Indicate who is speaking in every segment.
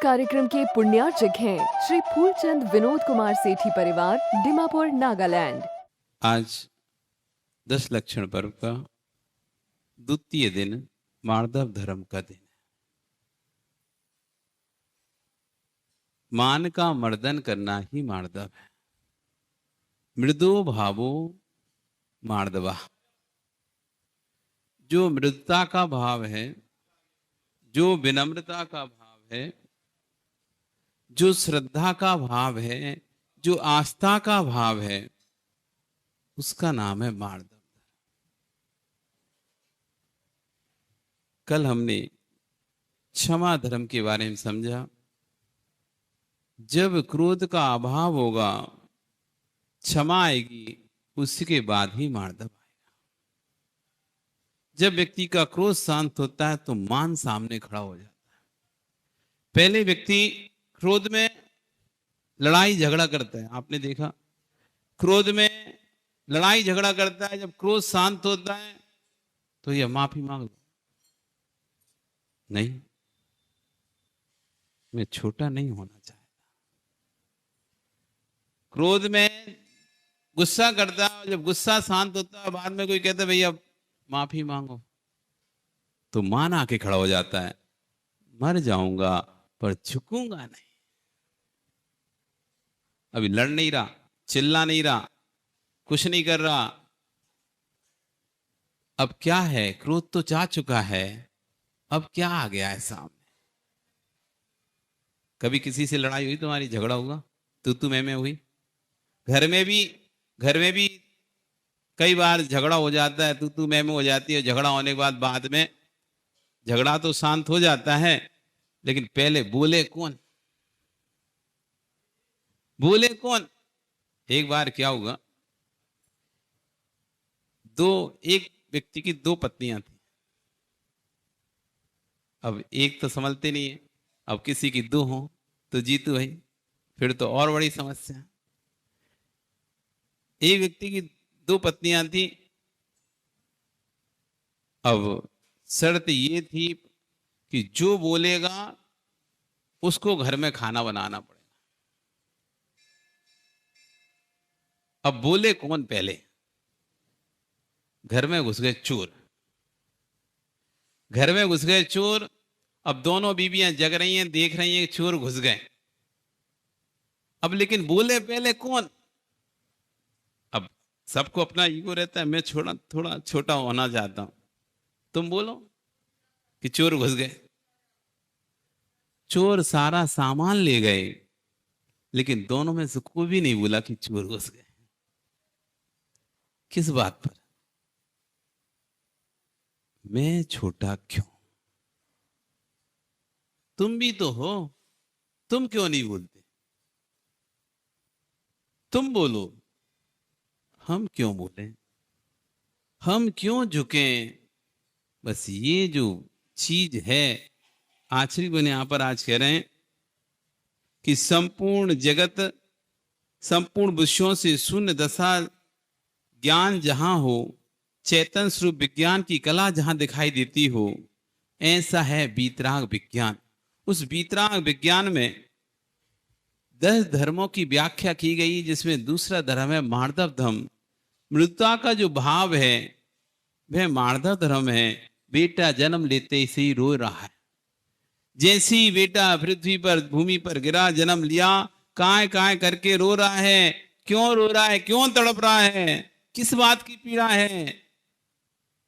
Speaker 1: कार्यक्रम के पुण्यार्चक हैं श्री फूलचंद विनोद कुमार सेठी परिवार, डिमापुर, नागालैंड।
Speaker 2: आज 10 लक्षण पर्व का द्वितीय दिन मार्दव धर्म का दिन है। मान का मर्दन करना ही मार्दव है। मृदो भावो मार्दवा। जो मृदुता का भाव है, जो विनम्रता का भाव है, जो श्रद्धा का भाव है, जो आस्था का भाव है, उसका नाम है मार्दव। कल हमने क्षमा धर्म के बारे में समझा। जब क्रोध का अभाव होगा, क्षमा आएगी, उसके बाद ही मार्दव आएगा। जब व्यक्ति का क्रोध शांत होता है तो मान सामने खड़ा हो जाता है। पहले व्यक्ति क्रोध में लड़ाई झगड़ा करता है, आपने देखा। क्रोध में लड़ाई झगड़ा करता है, जब क्रोध शांत होता है तो यह माफी मांग लो। नहीं, मैं छोटा नहीं होना चाहता। क्रोध में गुस्सा करता है, जब गुस्सा शांत होता है, बाद में कोई कहता है भैया माफी मांगो, तो मान आके खड़ा हो जाता है। मर जाऊंगा पर झुकूंगा नहीं। अभी लड़ नहीं रहा, चिल्ला नहीं रहा, कुछ नहीं कर रहा। अब क्या है, क्रोध तो जा चुका है, अब क्या आ गया है सामने। कभी किसी से लड़ाई हुई, तुम्हारी झगड़ा हुआ, तू मैं हुई। घर में भी कई बार झगड़ा हो जाता है, तू मैं हो जाती है। झगड़ा होने के बाद में झगड़ा तो शांत हो जाता है, लेकिन पहले बोले कौन? एक बार क्या हुआ, एक व्यक्ति की 2 पत्नियां थी। अब एक तो संभलते नहीं है, अब किसी की 2 हो तो जीतू भाई, फिर तो और बड़ी समस्या। एक व्यक्ति की 2 पत्नियां थी। अब शर्त ये थी कि जो बोलेगा उसको घर में खाना बनाना पड़ेगा। अब बोले कौन? पहले घर में घुस गए चोर। घर में घुस गए चोर। अब दोनों बीबियां जग रही हैं, देख रही हैं, चोर घुस गए। अब लेकिन बोले पहले कौन? अब सबको अपना ईगो रहता है, मैं थोड़ा छोटा होना चाहता हूं। तुम बोलो कि चोर घुस गए। चोर सारा सामान ले गए, लेकिन दोनों में से कोई भी नहीं बोला कि चोर घुस गए। किस बात पर? मैं छोटा क्यों? तुम भी तो हो, तुम क्यों नहीं बोलते? तुम बोलो, हम क्यों बोले? हम क्यों झुके? बस ये जो चीज है, आचार्य बन यहां पर आज कह रहे हैं कि संपूर्ण जगत, संपूर्ण विषयों से शून्य दशा ज्ञान जहां हो, चैतन्य स्वरूप विज्ञान की कला जहां दिखाई देती हो, ऐसा है वीतराग विज्ञान। उस वीतराग विज्ञान में 10 धर्मों की व्याख्या की गई, जिसमें दूसरा धर्म है मार्दव धर्म। मृदुता का जो भाव है वह मार्दव धर्म है। बेटा जन्म लेते ही से ही रो रहा है। जैसे ही बेटा पृथ्वी पर, भूमि पर गिरा, जन्म लिया, काय काय करके रो रहा है। क्यों रो रहा है? क्यों तड़प रहा है? किस बात की पीड़ा है?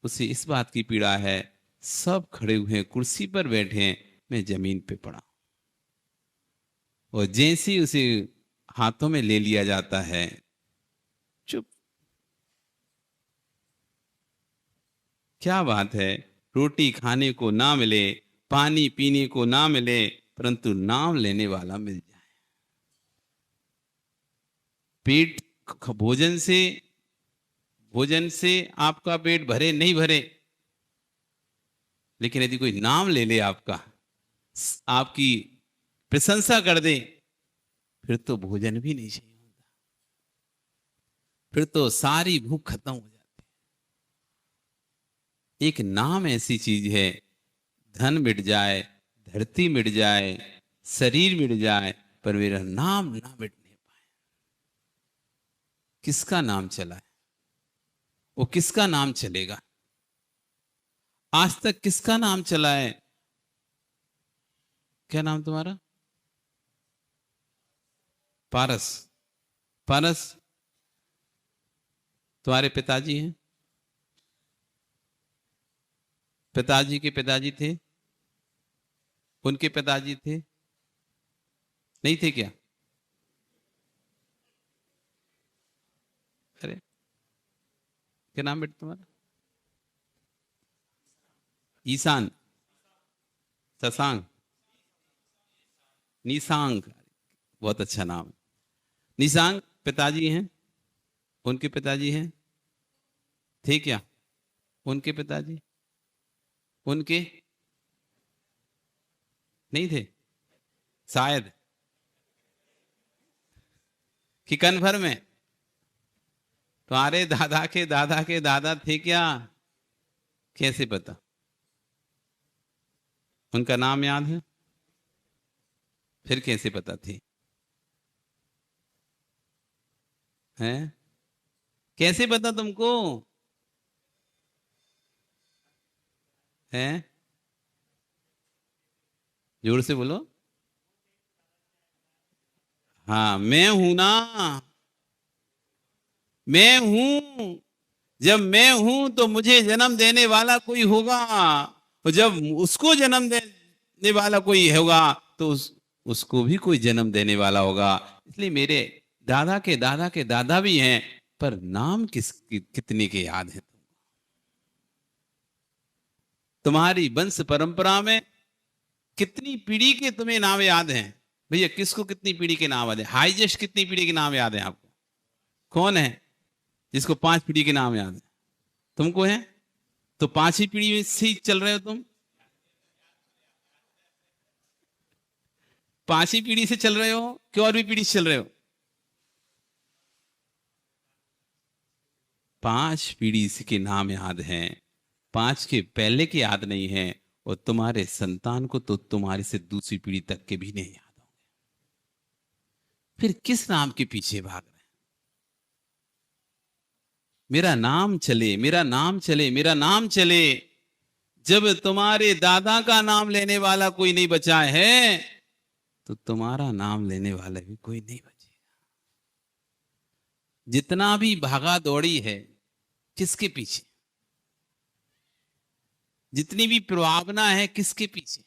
Speaker 2: उसे इस बात की पीड़ा है, सब खड़े हुए कुर्सी पर बैठे हैं, मैं जमीन पे पड़ा। और जैसे ही उसे हाथों में ले लिया जाता है, चुप। क्या बात है, रोटी खाने को ना मिले, पानी पीने को ना मिले, परंतु नाम लेने वाला मिल जाए। पेट भोजन से आपका पेट भरे नहीं भरे, लेकिन यदि कोई नाम ले ले आपका, आपकी प्रशंसा कर दे, फिर तो भोजन भी नहीं चाहिए होता, फिर तो सारी भूख खत्म हो जाती है। एक नाम ऐसी चीज है, धन मिट जाए, धरती मिट जाए, शरीर मिट जाए पर मेरा नाम ना मिटने पाए। किसका नाम चला है? वो किसका नाम चलेगा? आज तक किसका नाम चला है? क्या नाम तुम्हारा? पारस। पारस तुम्हारे पिताजी हैं? पिताजी के पिताजी थे? उनके पिताजी थे? नहीं थे क्या? अरे क्या नाम बेटा तुम्हारा? ईशान, शशांक, निशांक। बहुत अच्छा नाम है। निशांक पिताजी हैं? उनके पिताजी हैं? थे क्या उनके पिताजी? उनके नहीं थे शायद, कि कन भर में? तुम्हारे दादा के दादा के दादा थे क्या? कैसे पता? उनका नाम याद है? फिर कैसे पता थी? हैं? कैसे पता तुमको? हैं? जोर से बोलो। हाँ मैं हूं ना, मैं हूं। जब मैं हूं तो मुझे जन्म देने वाला कोई होगा, और जब उसको जन्म देने वाला कोई होगा तो उसको भी कोई जन्म देने वाला होगा। इसलिए मेरे दादा के दादा भी हैं, पर नाम कितने के याद हैं? तुम्हारी वंश परंपरा में कितनी पीढ़ी के तुम्हें नाम याद हैं? भैया किसको कितनी पीढ़ी के नाम याद है? हाईएस्ट कितनी पीढ़ी के नाम याद है आपको? कौन है जिसको 5 पीढ़ी के नाम याद है? तुमको है? तो 5 ही पीढ़ी से ही चल रहे हो तुम। 5 ही पीढ़ी से चल रहे हो कि और भी पीढ़ी से चल रहे हो? 5 पीढ़ी के नाम याद हैं, 5 के पहले के याद नहीं है। और तुम्हारे संतान को तो तुम्हारे से दूसरी पीढ़ी तक के भी नहीं याद होंगे। फिर किस नाम के पीछे भाग रहे हैं? मेरा नाम चले, मेरा नाम चले, मेरा नाम चले। जब तुम्हारे दादा का नाम लेने वाला कोई नहीं बचा है तो तुम्हारा नाम लेने वाला भी कोई नहीं बचेगा। जितना भी भागा दौड़ी है किसके पीछे? जितनी भी प्रभावना है किसके पीछे?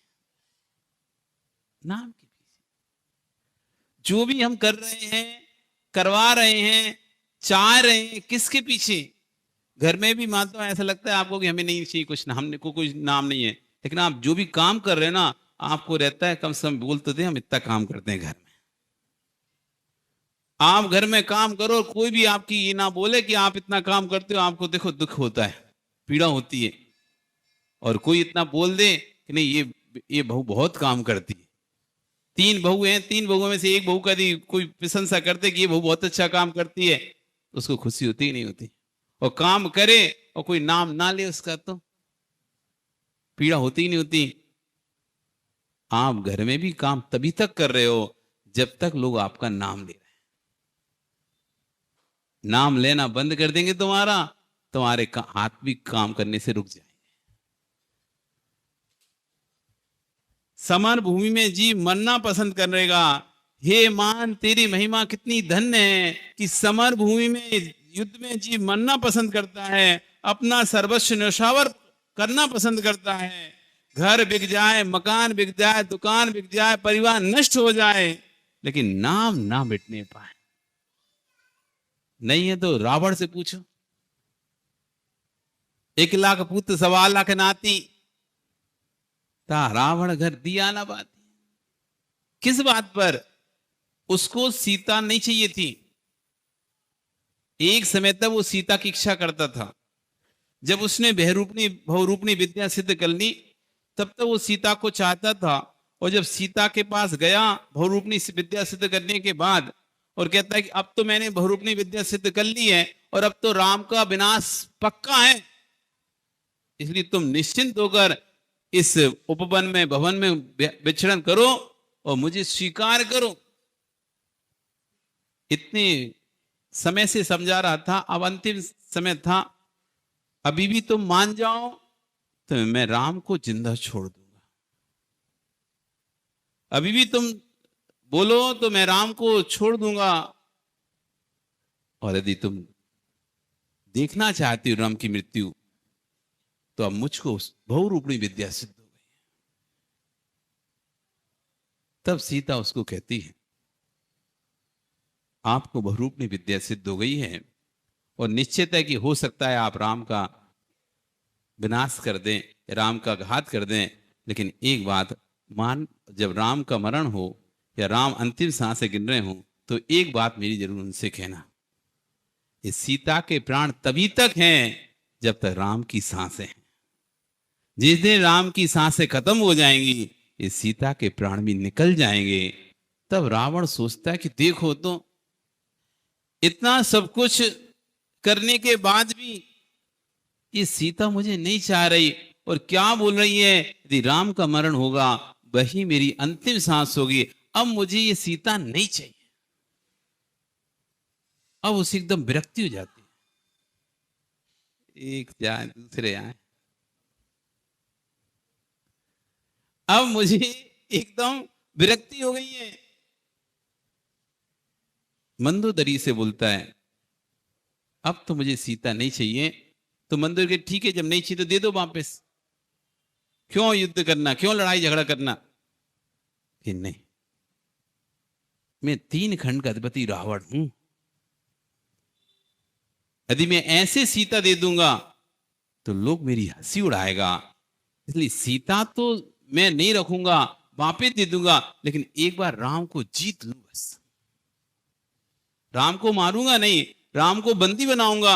Speaker 2: नाम के पीछे। जो भी हम कर रहे हैं, करवा रहे हैं, चाह रहे हैं, किसके पीछे? घर में भी मानता हूं ऐसा लगता है आपको कि हमें नहीं चाहिए कुछ, हमने को कोई नाम नहीं है, लेकिन आप जो भी काम कर रहे हैं ना, आपको रहता है कम से कम बोलते थे हम इतना काम करते हैं घर में। आप घर में काम करो, कोई भी आपकी ये ना बोले कि आप इतना काम करते हो, आपको देखो दुख होता है, पीड़ा होती है। और कोई इतना बोल दे कि नहीं ये बहू बहुत काम करती है। 3 बहू हैं, 3 बहुओं में से एक बहू का कोई प्रशंसा करते कि ये बहू बहुत अच्छा काम करती है, उसको खुशी होती ही नहीं होती। और काम करे और कोई नाम ना ले उसका तो पीड़ा होती ही नहीं होती। आप घर में भी काम तभी तक कर रहे हो जब तक लोग आपका नाम ले रहे हैं। नाम लेना बंद कर देंगे तुम्हारे हाथ भी काम करने से रुक जाएंगे। समर भूमि में जीव मरना पसंद करेगा। हे मान तेरी महिमा कितनी धन्य है कि समर भूमि में युद्ध में जीव मरना पसंद करता है, अपना सर्वस्व न्यौछावर करना पसंद करता है। घर बिक जाए, मकान बिक जाए, दुकान बिक जाए, परिवार नष्ट हो जाए, लेकिन नाम ना मिटने पाए। नहीं है तो रावण से पूछो, 1 लाख पुत्र 1.25 लाख नाती, ता रावण घर दिया ना बाती। किस बात पर? उसको सीता नहीं चाहिए थी। एक समय तक वो सीता की इच्छा करता था। जब उसने बहुरूपनी विद्या सिद्ध कर ली तब तक वो सीता को चाहता था। और जब सीता के पास गया बहुरूपनी विद्या सिद्ध करने के बाद, और कहता है कि अब तो मैंने बहुरूपनी विद्या सिद्ध कर ली है और अब तो राम का विनाश पक्का है, इसलिए तुम निश्चिंत होकर इस उपवन में भवन में विचरण करो और मुझे स्वीकार करो। इतने समय से समझा रहा था, अब अंतिम समय था, अभी भी तुम मान जाओ तो मैं राम को जिंदा छोड़ दूंगा। अभी भी तुम बोलो तो मैं राम को छोड़ दूंगा। और यदि तुम देखना चाहती हो राम की मृत्यु, तो अब मुझको बहुरूपणी विद्या सिद्ध हो गई। तब सीता उसको कहती है, आपको बहुरूपणी विद्या सिद्ध हो गई है और निश्चित है कि हो सकता है आप राम का विनाश कर दें, राम का घात कर दें, लेकिन एक बात मान, जब राम का मरण हो या राम अंतिम सांसें गिन रहे हो, तो एक बात मेरी जरूर उनसे कहना, इस सीता के प्राण तभी तक हैं जब तक राम की सांसें हैं। जिस दिन राम की सांसें खत्म हो जाएंगी, इस सीता के प्राण भी निकल जाएंगे। तब रावण सोचता है कि देखो तो, इतना सब कुछ करने के बाद भी ये सीता मुझे नहीं चाह रही, और क्या बोल रही है, यदि राम का मरण होगा वही मेरी अंतिम सांस होगी, अब मुझे ये सीता नहीं चाहिए। अब उसे एकदम विरक्ति हो जाती है, एक जाए दूसरे आए, अब मुझे एकदम विरक्ति हो गई है। मंदोदरी से बोलता है, अब तो मुझे सीता नहीं चाहिए। तो मंदोदरी के, ठीक है, जब नहीं चाहिए तो दे दो वापस, क्यों युद्ध करना, क्यों लड़ाई झगड़ा करना। कि नहीं, मैं 3 खंड का अधिपति रावण हूं, यदि मैं ऐसे सीता दे दूंगा तो लोग मेरी हंसी उड़ाएगा, इसलिए सीता तो मैं नहीं रखूंगा, वापस दे दूंगा, लेकिन एक बार राम को जीत लूं बस। राम को मारूंगा नहीं, राम को बंदी बनाऊंगा,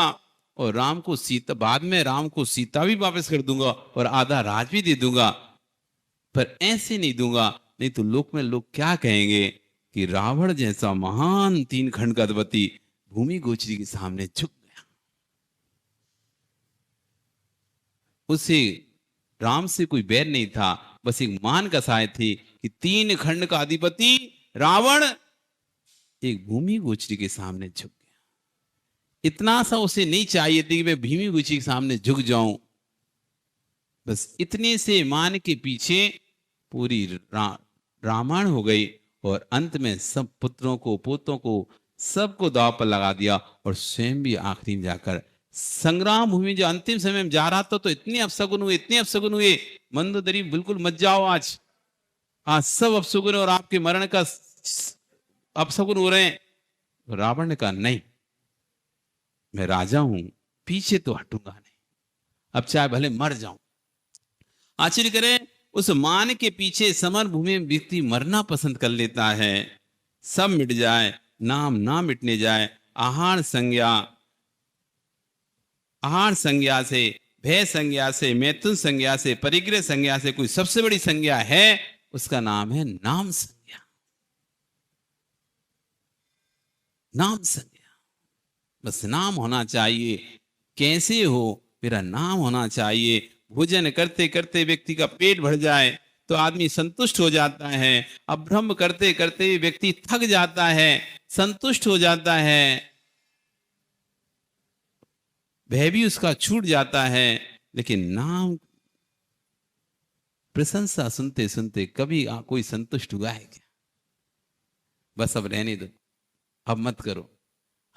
Speaker 2: और राम को सीता, बाद में राम को सीता भी वापस कर दूंगा और आधा राज भी दे दूंगा। पर ऐसे नहीं दूंगा, नहीं तो लोक में लोग क्या कहेंगे कि रावण जैसा महान 3 खंड का अधिपति भूमि गोचरी के सामने झुक गया। उसे राम से कोई बैर नहीं था, बस एक मान कसाय थी कि 3 खंड का अधिपति रावण एक भूमि गोचरी के सामने झुक गया। इतना सा उसे नहीं चाहिए थी कि मैं भूमि गोचरी के सामने झुक जाऊं, बस इतने से मान के पीछे पूरी रामायण हो गई, और अंत में सब पुत्रों को, पोतों को, सबको दांव पर लगा दिया, और स्वयं भी आखिरी में जाकर संग्राम भूमि जो अंतिम समय में जा रहा था, तो इतने अपशगुन हुए, इतने अपशगुन हुए। मंदोदरी, बिल्कुल मत जाओ, आज सब अपशगुन और आपके मरण का अपशगुन हो रहे हैं। तो रावण ने कहा, नहीं, मैं राजा हूं, पीछे तो हटूंगा नहीं, अब चाहे भले मर जाऊं। आश्चर्य करें, उस मान के पीछे समर भूमि में व्यक्ति मरना पसंद कर लेता है। सब मिट जाए, नाम ना मिटने जाए। आहार संज्ञा से, भय संज्ञा से, मैथुन संज्ञा से, परिग्रह संज्ञा से कोई सबसे बड़ी संज्ञा है, उसका नाम है नाम संज्ञा। नाम संज्ञा, बस नाम होना चाहिए। कैसे हो, मेरा नाम होना चाहिए। भोजन करते करते व्यक्ति का पेट भर जाए तो आदमी संतुष्ट हो जाता है। अभ्रम करते करते व्यक्ति थक जाता है, संतुष्ट हो जाता है, भय भी उसका छूट जाता है। लेकिन नाम, प्रशंसा सुनते सुनते कभी कोई संतुष्ट हुआ है क्या? बस अब रहने दो, अब मत करो।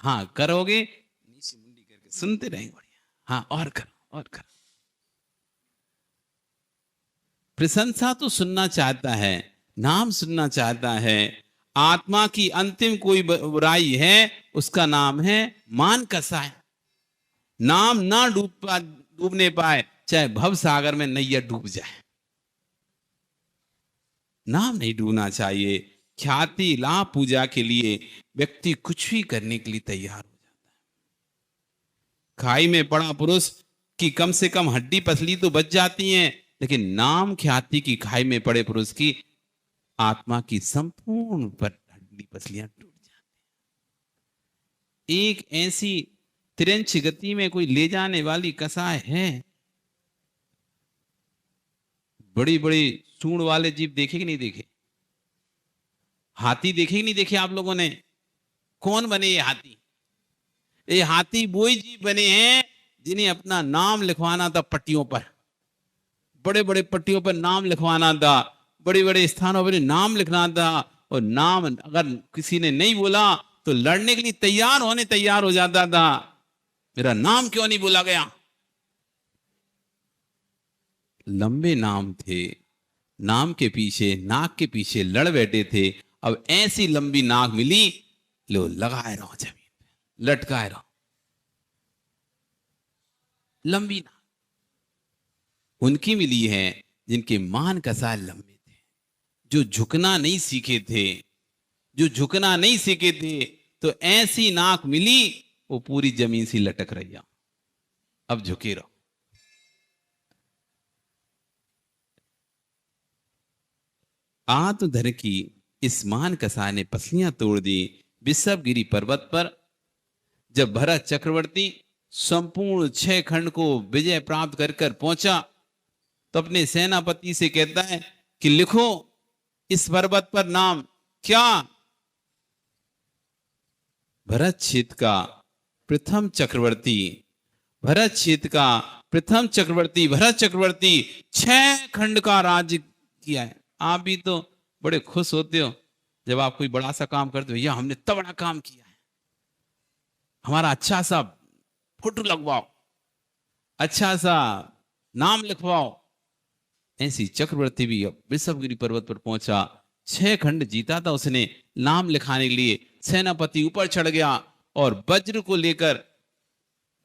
Speaker 2: हाँ करोगे, नीचे मुंडी करके सुनते रहेंगे, बढ़िया, हाँ और करो और करो। प्रशंसा तो सुनना चाहता है, नाम सुनना चाहता है। आत्मा की अंतिम कोई बुराई है, उसका नाम है मान कसाय। नाम ना डूबने पाए, चाहे भव सागर में नैया डूब जाए, नाम नहीं डूबना चाहिए। ख्याति लाभ पूजा के लिए व्यक्ति कुछ भी करने के लिए तैयार हो जाता है। खाई में पड़ा पुरुष की कम से कम हड्डी पसली तो बच जाती हैं, लेकिन नाम ख्याति की खाई में पड़े पुरुष की आत्मा की संपूर्ण हड्डी पसलियां टूट जाती। एक ऐसी तिरंछ गति में कोई ले जाने वाली कसाय है। बड़ी बड़ी सूंड वाले जीव देखे कि नहीं देखे? हाथी देखे कि नहीं देखे आप लोगों ने? कौन बने ये हाथी? ये हाथी वही जी बने हैं जिन्हें अपना नाम लिखवाना था पट्टियों पर, बड़े बड़े पट्टियों पर नाम लिखवाना था, बड़े बड़े स्थानों पर नाम लिखना था, और नाम अगर किसी ने नहीं बोला तो लड़ने के लिए तैयार हो जाता था। मेरा नाम क्यों नहीं बोला गया? लंबे नाम थे, नाम के पीछे, नाक के पीछे लड़ बैठे थे। अब ऐसी लंबी नाक मिली, लो लगाए रहो जमीन पे, लटकाए रहो। लंबी नाक उनकी मिली है जिनके मान कसार लंबे थे, जो झुकना नहीं सीखे थे, जो झुकना नहीं सीखे थे। तो ऐसी नाक मिली, वो पूरी जमीन से लटक रही है। अब झुके रहो। आत्मधर की इस मान कसा ने पसलियां तोड़ दी विषभगिरी पर्वत पर। जब भरत चक्रवर्ती संपूर्ण 6 खंड को विजय प्राप्त कर कर पहुंचा, तो अपने सेनापति से कहता है कि लिखो इस पर्वत पर नाम। क्या? भरत क्षेत्र का प्रथम चक्रवर्ती, भरत क्षेत्र का प्रथम चक्रवर्ती, भरत चक्रवर्ती 6 खंड का राज्य किया है। आप भी तो बड़े खुश होते हो जब आप कोई बड़ा सा काम करते हो, या हमने इतना बड़ा काम किया है, हमारा अच्छा सा फोटो लगवाओ, अच्छा सा नाम लिखवाओ। ऐसी चक्रवर्ती भी विषभगिरी पर्वत पर पहुंचा, 6 खंड जीता था उसने। नाम लिखाने के लिए सेनापति ऊपर चढ़ गया और वज्र को लेकर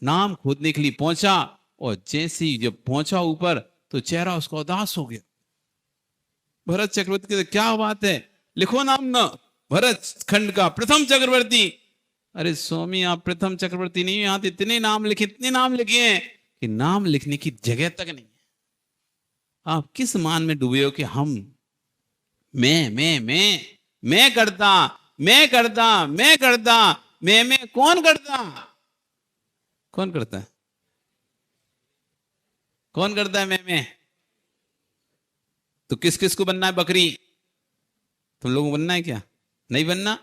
Speaker 2: नाम खोदने के लिए पहुंचा, और जैसे ही जब पहुंचा ऊपर तो चेहरा उसका उदास हो गया। भरत चक्रवर्ती कहते क्या बात है, लिखो नाम ना, भरत खंड का प्रथम चक्रवर्ती। अरे स्वामी आप प्रथम चक्रवर्ती नहीं, यहां इतने नाम लिखे हैं कि नाम लिखने की जगह तक नहीं है। आप किस मान में डूबे हो कि हम मैं करता, मैं कौन करता? कौन करता है? कौन करता है मैं? तो किस किस को बनना है बकरी? तुम लोगों को बनना है क्या? नहीं बनना।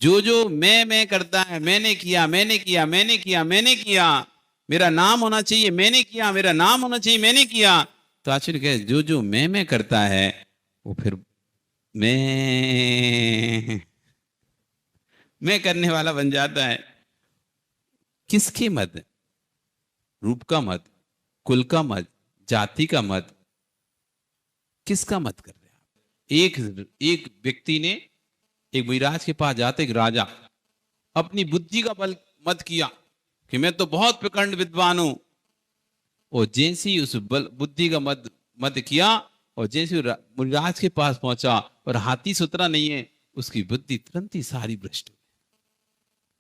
Speaker 2: जो मैं करता है, मैंने किया, मेरा नाम होना चाहिए, मैंने किया, मेरा नाम होना चाहिए, मैंने किया। तो आचार्य कहे जो मैं करता है वो फिर मैं करने वाला बन जाता है। किसके मत? रूप का मत, कुल का मत, जाति का मत, किसका मत कर रहे आप? एक व्यक्ति ने एक मुनिराज के पास जाते, एक राजा अपनी बुद्धि का बल मत किया कि मैं तो बहुत प्रकांड विद्वान हूं, और जैसे ही उस बुद्धि का मत किया, और जैसे मुनिराज के पास पहुंचा और हाथी सुतरा नहीं है, उसकी बुद्धि तुरंत ही सारी भ्रष्ट।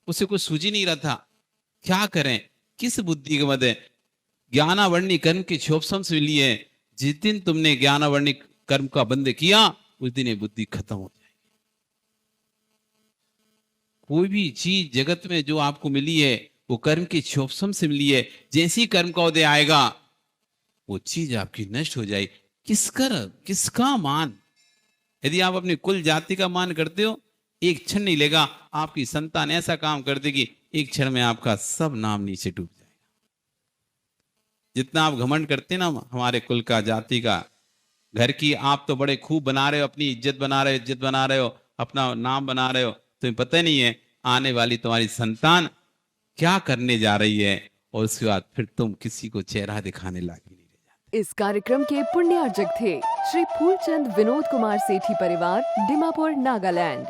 Speaker 2: उसे कुछ सूझ ही नहीं रहा था क्या करें, किस बुद्धि का मत है? ज्ञानावर्णी कर्म के क्षोभसम से लिए, जिस दिन तुमने ज्ञानावर्णी कर्म का बंद किया उस दिन ये बुद्धि खत्म हो जाएगी। कोई भी चीज जगत में जो आपको मिली है वो कर्म के क्षोभसम से मिली है। जैसे ही कर्म का उदय आएगा वो चीज आपकी नष्ट हो जाएगी। किसका मान? यदि आप अपनी कुल जाति का मान करते हो, एक क्षण नहीं लेगा आपकी संतान ऐसा काम कर देगी, एक क्षण में आपका सब नाम नीचे डूब जाएगा। जितना आप घमंड करते ना हमारे कुल का, जाति का, घर की, आप तो बड़े खूब बना रहे हो, अपनी इज्जत बना रहे हो, अपना नाम बना रहे हो, तुम्हें पता नहीं है आने वाली तुम्हारी संतान क्या करने जा रही है, और उसके बाद फिर तुम किसी को चेहरा दिखाने लायक नहीं रह जाते।
Speaker 1: इस कार्यक्रम के पुण्यार्जक थे श्री फूलचंद विनोद कुमार सेठी परिवार, डिमापुर, नागालैंड।